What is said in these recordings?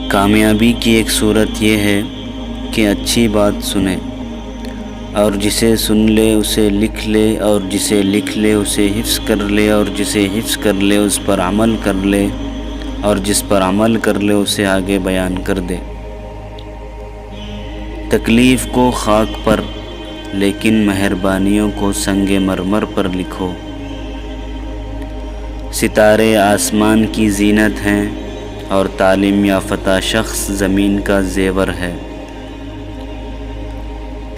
کامیابی کی ایک صورت یہ ہے کہ اچھی بات سنے اور جسے سن لے اسے لکھ لے اور جسے لکھ لے اسے حفظ کر لے اور جسے حفظ کر لے اس پر عمل کر لے اور جس پر عمل کر لے اسے آگے بیان کر دے۔ تکلیف کو خاک پر لیکن مہربانیوں کو سنگ مرمر پر لکھو۔ ستارے آسمان کی زینت ہیں اور تعلیم یافتہ شخص زمین کا زیور ہے۔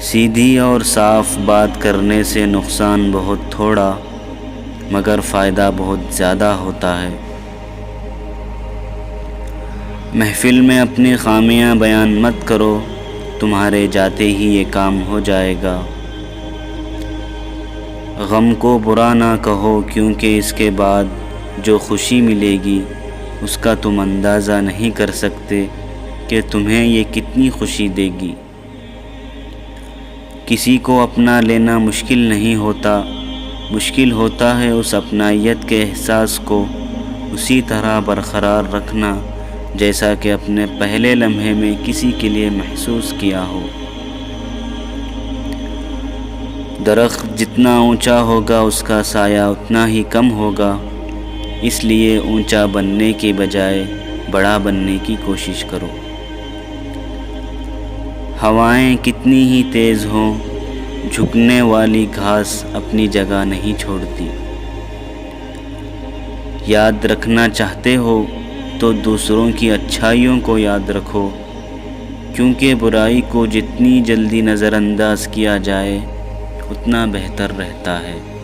سیدھی اور صاف بات کرنے سے نقصان بہت تھوڑا مگر فائدہ بہت زیادہ ہوتا ہے۔ محفل میں اپنی خامیاں بیان مت کرو، تمہارے جاتے ہی یہ کام ہو جائے گا۔ غم کو برا نہ کہو کیونکہ اس کے بعد جو خوشی ملے گی اس کا تم اندازہ نہیں کر سکتے کہ تمہیں یہ کتنی خوشی دے گی۔ کسی کو اپنا لینا مشکل نہیں ہوتا، مشکل ہوتا ہے اس اپنائیت کے احساس کو اسی طرح برقرار رکھنا جیسا کہ اپنے پہلے لمحے میں کسی کے لیے محسوس کیا ہو۔ درخت جتنا اونچا ہوگا اس کا سایہ اتنا ہی کم ہوگا، اس لیے اونچا بننے کے بجائے بڑا بننے کی کوشش کرو۔ ہوائیں کتنی ہی تیز ہوں، جھکنے والی گھاس اپنی جگہ نہیں چھوڑتی۔ یاد رکھنا چاہتے ہو تو دوسروں کی اچھائیوں کو یاد رکھو، کیونکہ برائی کو جتنی جلدی نظر انداز کیا جائے اتنا بہتر رہتا ہے۔